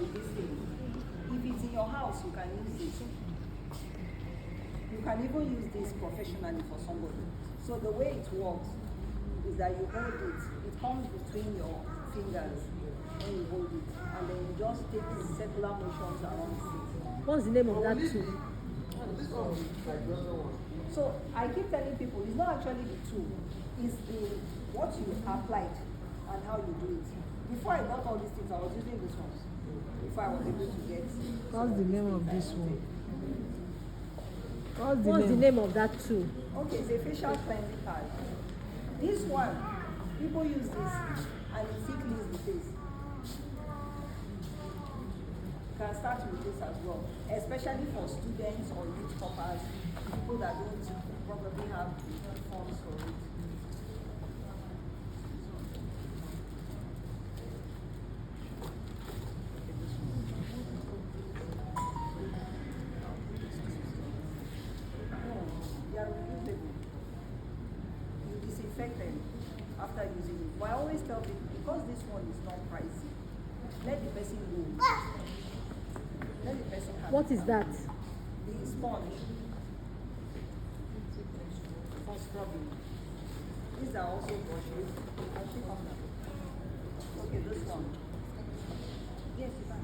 with this thing. If it's in your house, you can use it. You can even use this professionally for somebody. So the way it works is that you hold it. It comes between your fingers when you hold it, and then you just take circular motions around the face. What's the name of that tool? So I keep telling people it's not actually the tool, it's the what you applied and how you do it. Before I got all these things, I was using this one. Before I was able to get. What's the name of this one? What's the name of that tool? Okay, it's a facial cleansing pad. This one, people use this and it cleans the face. You can start with this as well, especially for students or youth toppers, people that don't probably have the funds for it. They are reusable. You disinfect them after using it. But I always tell people, because this one is not pricey, let the person go. Let the person have What is that? the sponge for scrubbing. These are also brushes. I should come now. Okay, this one. Yes, you can.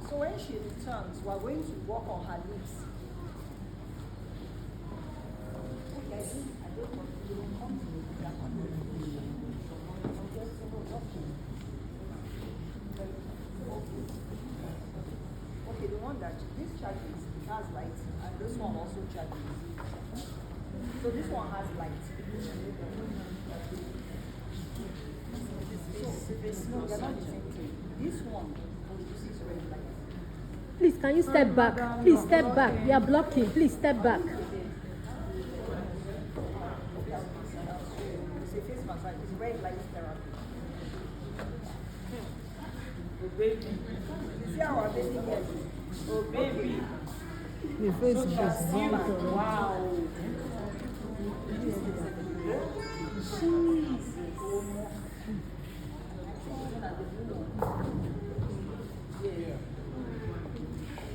So when she returns, we are going to work on her lips. Okay, I don't want you to come to me. Okay, the one that this charges, it has light, and this one also charges. So this one has light. So no, they're not the same thing. This one produces red light. Please, can you step back? Please step back. You are blocking. Please step back. It's a face massage. It's red light therapy. You see our baby here? Oh, baby. The face is just Wow.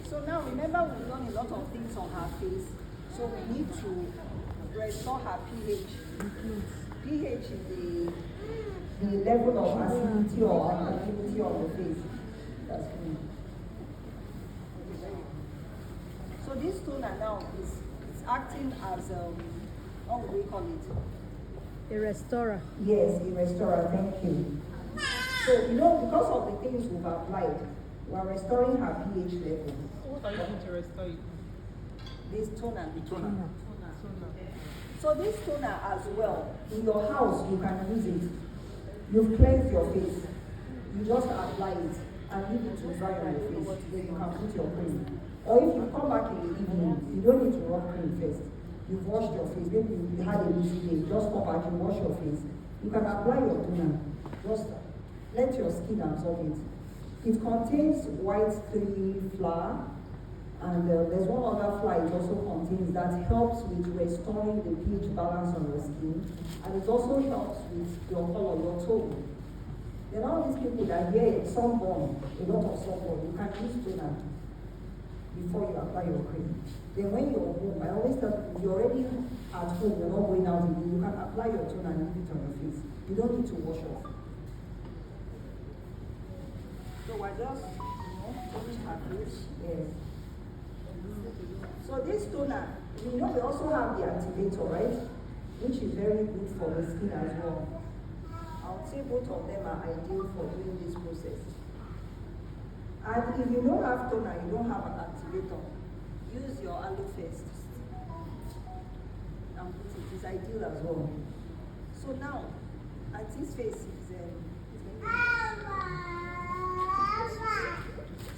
So now remember we've done a lot of things on her face. So we need to restore her pH. pH is the level of acidity or alkalinity of the face. That's clean. So this toner now is acting as what would we call it? A restorer. Yes, a restorer, thank you. So, because of the things we've applied, we are restoring her pH level. What are you going to restore it? This toner. The toner. So this toner as well, in your house, you can use it. You've cleansed your face. You just apply it and leave it to dry on your face. Then you can put your cream. Or if you come back in the evening, you don't need to rub cream first. You've washed your face. Maybe you had a busy day. Just come back and wash your face. You can apply your toner. Just let your skin absorb it. It contains white 3 flour, and there's one other flour it also contains that helps with restoring the pH balance on your skin, and it also helps with your color, your tone. There are all these people that wear sunburn, a lot of sunburn. You can use toner before you apply your cream. Then when you're home, I always tell people, you're already at home, you're not going out again, you can apply your toner and leave it on your face. You don't need to wash off. So we're just, toning her face. Yes. So this toner, we also have the activator, right? Which is very good for the skin as well. I would say both of them are ideal for doing this process. And if you don't have toner, you don't have an activator, use your aloe first. And put it. It's ideal as well. So now, Auntie's face is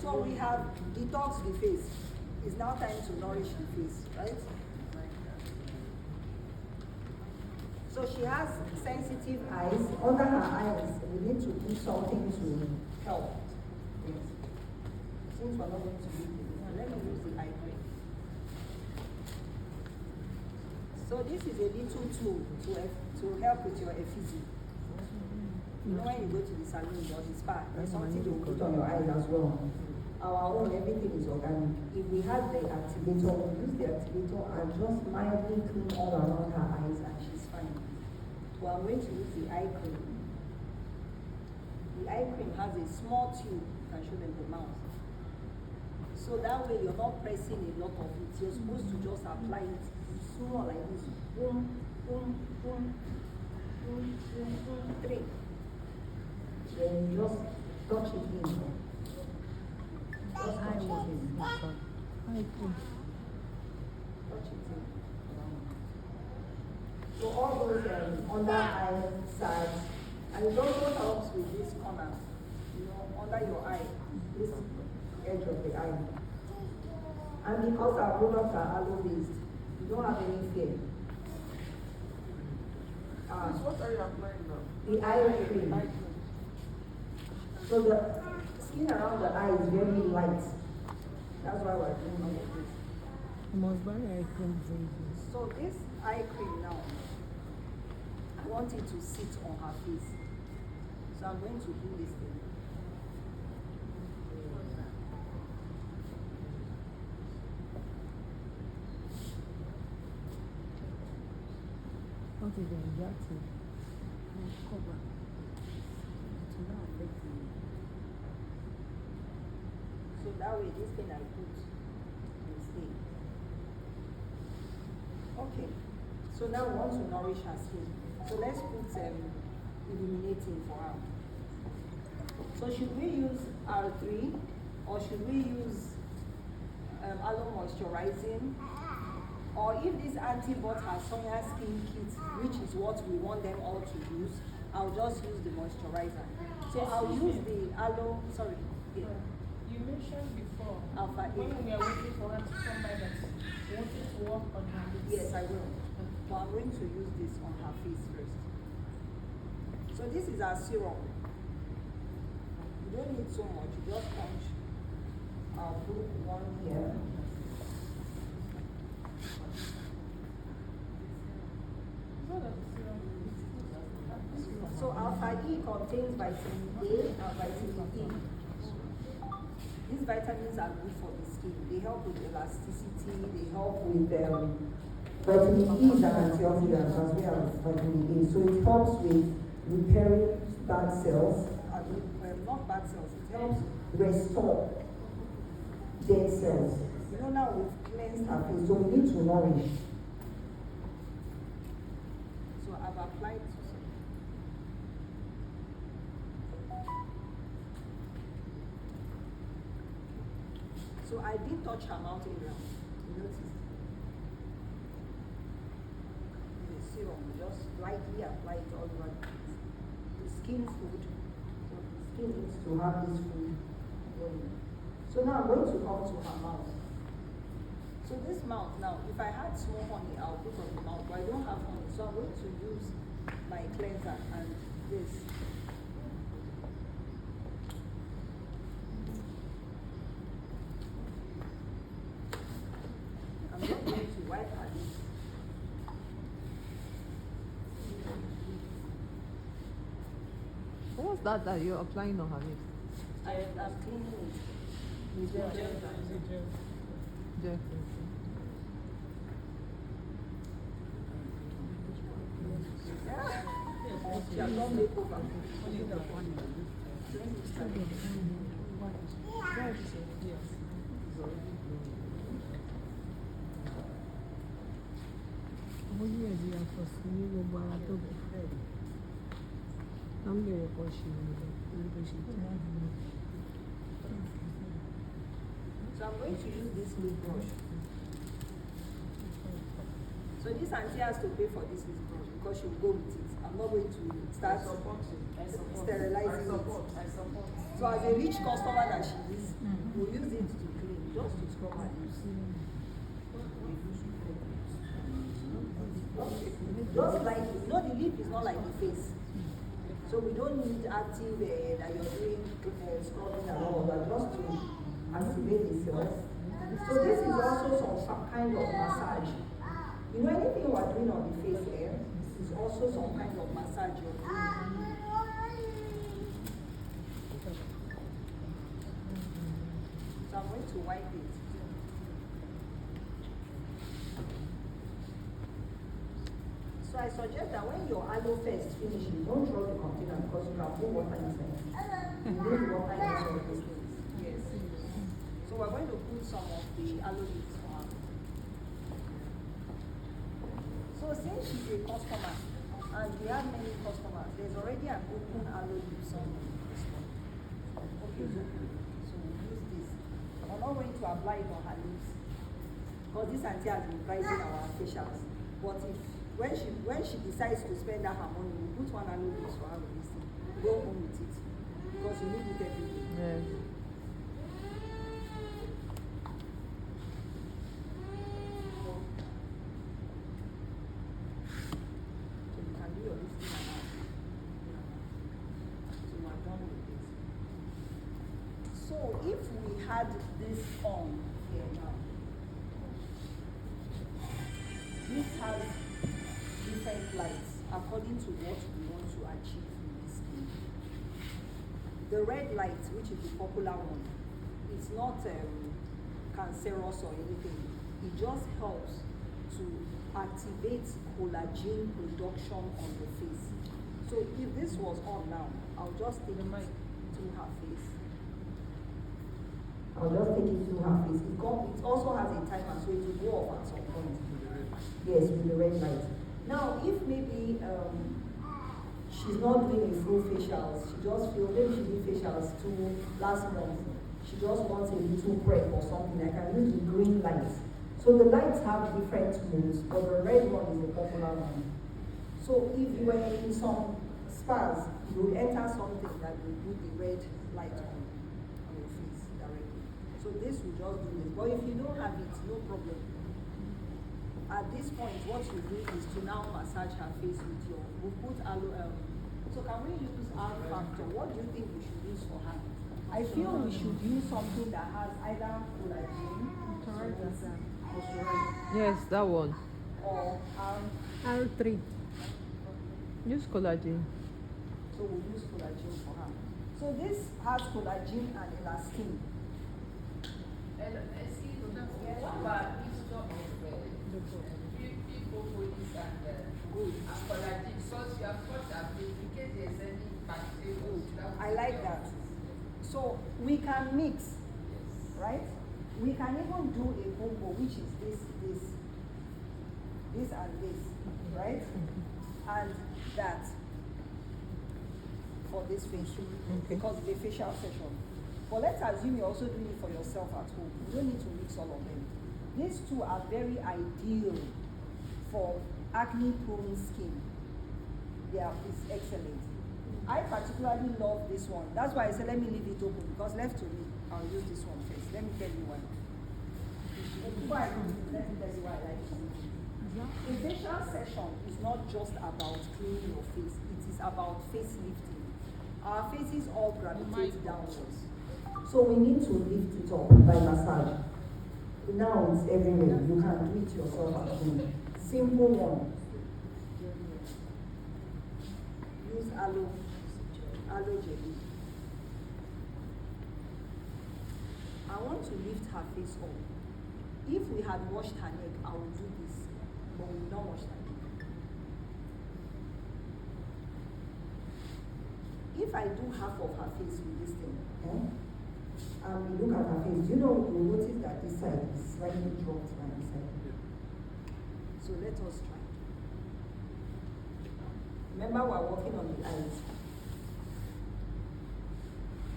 so we have detox the face. It's now time to nourish the face, right? So she has sensitive eyes. Under her eyes, we need to do something to help. Yes. Since we're not going to do this, let me use the eye cream. So this is a little tool to help with your effigy. You know when you go to the salon or the spa, there's something you put on your eyes as well. Our own, everything is organic. If we had the activator, we use the activator and just mildly clean all around her eyes and she's fine. So I'm going to use the eye cream. The eye cream has a small tube, you can show them the mouth. So that way you're not pressing a lot of it. You're supposed to just apply it small like this. Boom, boom, boom, boom, boom, boom, 3. Then you just touch it in. Just touch it in. Touch it in. So all those under eye sides, and it also helps with this corner, you know, under your eye, this edge of the eye. And because our products are aloe based, you don't have any fear. What are you applying now? The eye cream. So the skin around the eye is very light. That's why we're doing all of this. You must buy eye cream for you. So this eye cream now, I want it to sit on her face. So I'm going to do this thing. What is the injecting? Cover. It will not affect me. So that way this thing I put will stay. Okay. So now we want to nourish her skin. So let's put illuminating for her. So should we use R3 or should we use aloe moisturizing? Or if this auntie bought her Sonia skin kit, which is what we want them all to use, I'll just use the moisturizer. So I'll use the aloe, sorry. Yeah. You mentioned before Alpha A. when we are waiting for her to come by that you wanted to work on her lips. Yes, I will. But I'm going to use this on her face first. So this is our serum. You don't need so much, you just punch. I'll put one here. So alpha E contains vitamin A and vitamin E. These vitamins are good for the skin. They help with elasticity, they help with vitamin E is an antioxidant as well as vitamin A. So it helps with repairing bad cells, not bad cells, it helps restore dead cells. You know now we've cleansed our face, so we need to nourish. So I've applied to some. So I did touch her mouth area. You notice? The serum, just lightly apply it all over the face. The skin food. So the skin needs to have this food going. So now I'm going to come to her mouth. So this mouth now, if I had small honey, I'll put on the mouth, but I don't have honey. So I'm going to use my cleanser and this. I'm not going to wipe her lips. What's that you're applying on her lips? I'm cleaning it. With Gel, gel. gel. Gel. She has done makeover. Mo yí ẹ̀dí yàtọ̀ sí ní gbogbo ara tó kù. Wọ́n ń bèrè pọ̀ ṣe ìrìnlẹ̀ lórí bó ṣe jẹ́. So I'm going to use this lip brush. So this auntie has to pay for this lip brush because she will go with it. I'm not going to start sterilizing it. So as a rich customer that she is, we'll use it to clean, just to scrub her lips. Just like, you know, the lip is not like the face. So we don't need active that you're doing scrubbing and all that, just to activate the cells. So this is also some kind of massage. You know, anything we're doing on the face here is also some kind of massage you're doing. So I'm going to wipe it. So I suggest that when your aloe first finishes, don't throw the container because you can put water inside. You need water inside of these things. Yes. So we're going to put some of the aloe leaves for her. So since she's a customer, and we have many customers, there's already an open aloe leaves on this one. Okay, so we'll use this. We're not going to apply it on her lips because this auntie has been pricing our facials. But if when she decides to spend that her money, we'll put one aloe leaves for her with this thing. Go home with it because you need it every day. Yes. So you can do your listening and out. So you are done with it. So if we had this on here now, this has different lights according to what we want to achieve in this skin. The red light, which is the popular one, it's not cancerous or anything. It just helps to activate collagen production on the face. So if this was on now, I'll just take it through her face. I'll just take it through her face. It also has a timer, so it will go off at some point. Yes, with the red light. Now, if maybe she's not doing a full facial, she just feels maybe she did facials last month. She just wants a little prep or something. I can use the green lights. So the lights have different modes, but the red one is the popular one. So if you were in some spas, you would enter something that will put the red light on your face directly. So this will just do this. But if you don't have it, no problem. At this point, what you do is to now massage her face with your, we'll put aloe. So can we use aloe factor? What do you think we should use for her? I feel we should use something that has either collagen, moisturize, Yes, that one. or R3. Use collagen. so we'll use collagen for her. So this has collagen and elastin. I like that. So we can mix, right? We can even do a combo, which is this and this, right? And that for this facial, because the facial session. But let's assume you're also doing it for yourself at home. You don't need to mix all of them. These two are very ideal for acne-prone skin. It's excellent. I particularly love this one. That's why I said let me leave it open, because left to me, I'll use this one first. Let me tell you why. Before I go, let me tell you why I like it. A facial session is not just about cleaning your face. It is about facelifting. Our faces all gravitate downwards. So we need to lift it up by massage. Now it's everywhere. You can do it yourself at home. Simple one. Use aloe jelly. I want to lift her face up. If we had washed her neck, I would do this, but we will not wash her neck. If I do half of her face with this thing, and we look at her face, you know, you'll notice that this side is slightly dropped by this side. So let us try. Remember, we're working on the eyes.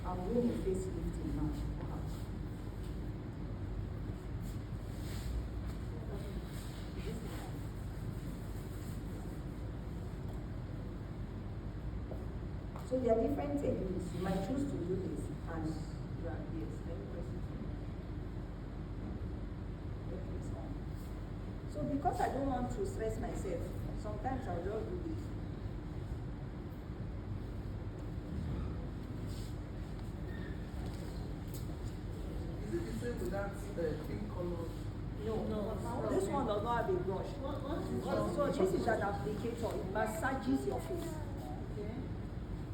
I'm doing a face lifting now. So there are different techniques. You might choose to do this and yes, let me press it. It's on. So because I don't want to stress myself, sometimes I'll just do this. Is it the same with that pink color No. This one does not have a brush. So this is an applicator. It massages your face.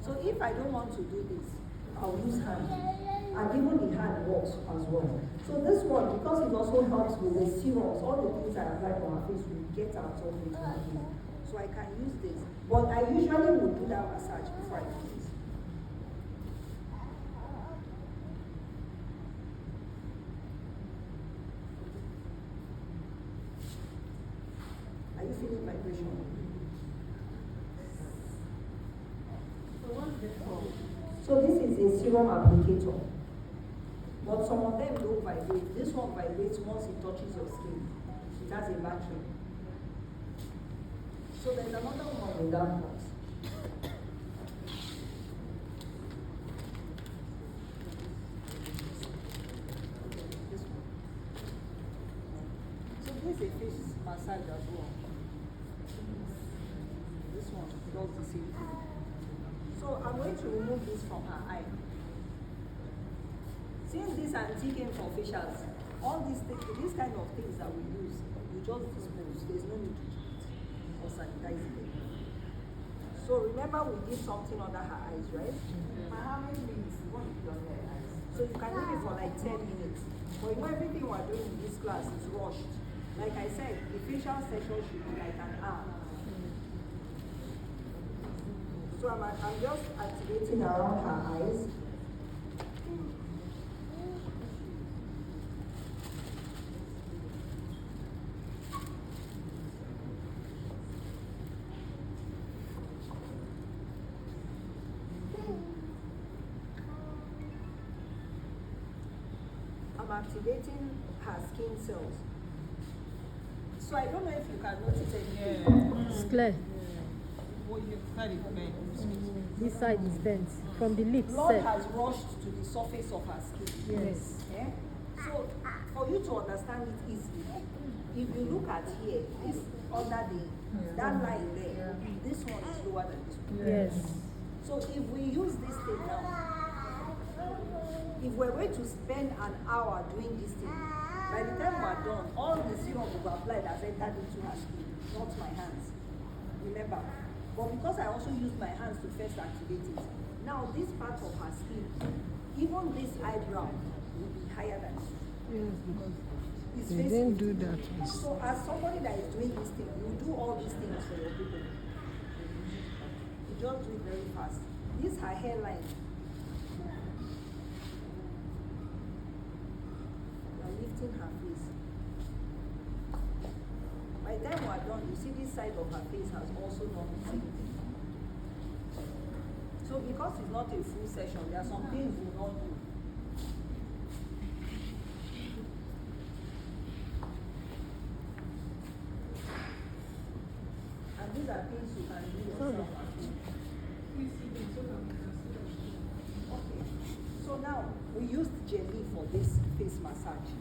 So if I don't want to do this, I'll use hand. And even the hand works as well. So this one, because it also helps with the serums, all the things I apply on my face will get absorbed into my face. So I can use this. But I usually would do that massage before I do this. Are you feeling vibration? So this is a serum applicator. But some of them don't vibrate. This one vibrates once it touches your skin. It has a battery. So there's another one in that box. This one. So this is a face massage as well. This one does the same thing. So I'm going to remove this from her eye. Since this antique came for facials, all these kind of things that we use, you just dispose. There's no need to keep it or sanitize it. So remember we did something under her eyes, right? How many minutes? What you do under her eyes? So you can leave it for like 10 minutes. But you know everything we're doing in this class is rushed. Like I said, the facial session should be like an hour. So I'm just activating around her eyes. I'm activating her skin cells. So I don't know if you can notice anything. It's clear. Well, your side is bent. This side is bent from the lips. Blood Set. has rushed to the surface of her skin. Yes. Yeah? So for you to understand it easily, if you look at here, this under that line there, this one is lower than this one. Yes. So if we use this thing now, if we're going to spend an hour doing this thing, by the time we're done, all the serum we've applied has entered into her skin, not my hands. Remember. But because I also used my hands to first activate it, now this part of her skin, even this eyebrow will be higher than this. Yes, because It's they facing. didn't do that. So as somebody that is doing this thing, you do all these things for your people. You just do it very fast. This is her hairline. You're lifting her face. By the time we're done, you see this side of her face has also done the same thing. So because it's not a full session, there are some things we will not do. And these are things you can do yourself. Okay. So now we used jelly for this face massage.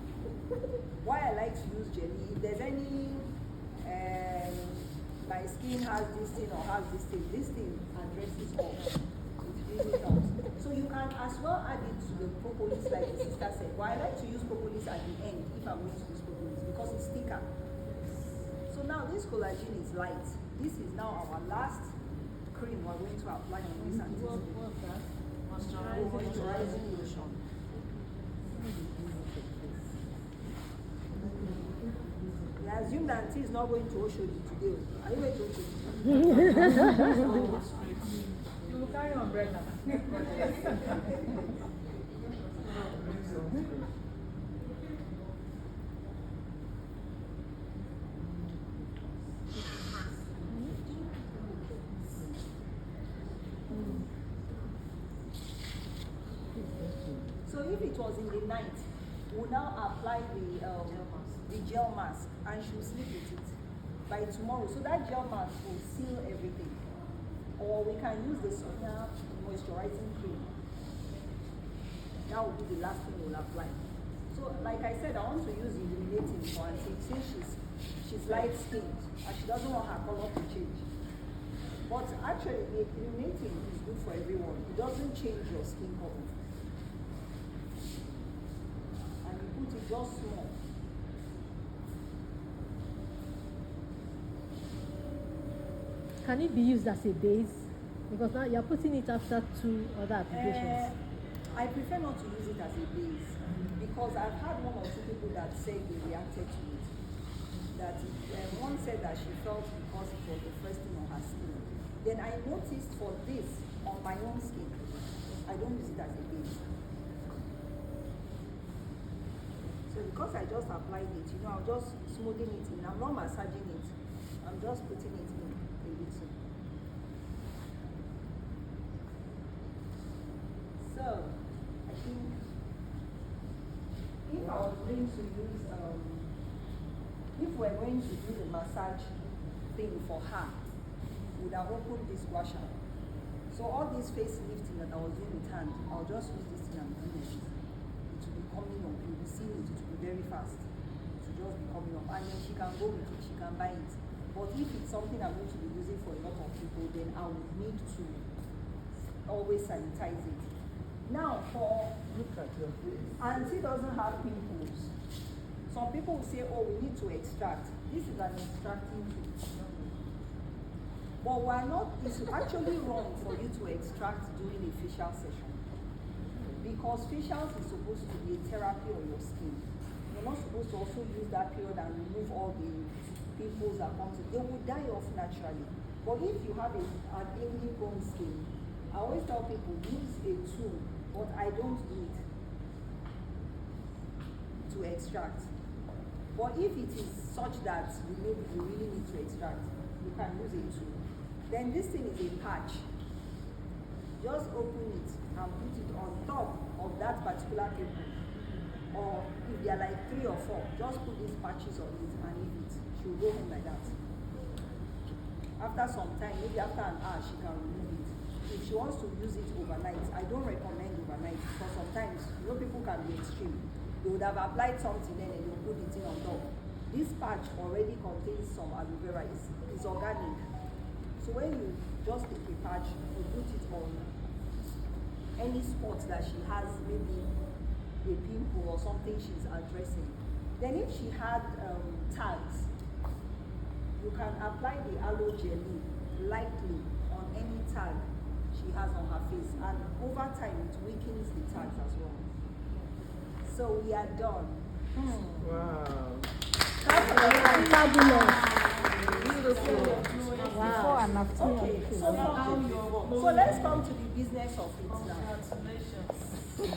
Why I like to use jelly, if there's any my skin has this thing or has this thing addresses all. It really helps. So you can as well add it to the propolis like the sister said. Why I like to use propolis at the end if I'm going to use propolis because it's thicker. So now this collagen is light. This is now our last cream we're going to apply on this anti-skin. Moisturizing lotion. I assume that auntie is not going to Oshodi today. Are you going to Oshodi? You will carry umbrella. So if it was in the night, we'll now apply the gel mask and she'll sleep with it by tomorrow. So that gel mask will seal everything. Or we can use the Sonia moisturizing cream. That will be the last thing we'll apply. So like I said, I want to use illuminating for Auntie since she's light skinned and she doesn't want her color to change. But actually the illuminating is good for everyone. It doesn't change your skin color. And you put it just small. Can it be used as a base? Because now you're putting it after 2 other applications. I prefer not to use it as a base because I've had 1 or 2 people that said they reacted to it. That one said that she felt because it was the first thing on her skin. Then I noticed for this on my own skin, I don't use it as a base. So because I just applied it, I'm just smoothing it in. I'm not massaging it. I'm just putting it in a little. So I think if I was going to use, if we're going to do the massage thing for her, we would have opened this washer. So all this face lifting that I was doing with hand, I'll just use this thing and do it. It will be coming up. You'll be seeing it. It will be very fast. It will just be coming up. And then she can go with it. She can buy it. But if it's something I'm going to be using for a lot of people, then I would need to always sanitize it. Now, Look at your face. Auntie doesn't have pimples. Some people will say, oh, we need to extract. This is an extracting tool. But it's actually wrong for you to extract during a facial session. Because facials is supposed to be a therapy on your skin. You're not supposed to also use that period and remove all the pimples that come to it. They will die off naturally. But if you have an acne prone skin, I always tell people use a tool, but I don't do it to extract. But if it is such that you really need to extract, you can use a tool. Then this thing is a patch. Just open it and put it on top of that particular pimple. Or if they are like 3 or 4, just put these patches on it and leave it. She will go home like that. After some time, maybe after an hour, she can remove it. If she wants to use it overnight, I don't recommend overnight because sometimes people can be extreme. They would have applied something then and they'll put it in on top. This patch already contains some aloe vera. It's organic. So when you just take a patch, you put it on any spot that she has, maybe a pimple or something she's addressing. Then if she had tags, you can apply the aloe jelly lightly on any tag she has on her face, and over time it weakens the tags as well. So we are done. Wow. Fabulous. Beautiful. Before and after. Okay, so let's come to the business of it now. Congratulations.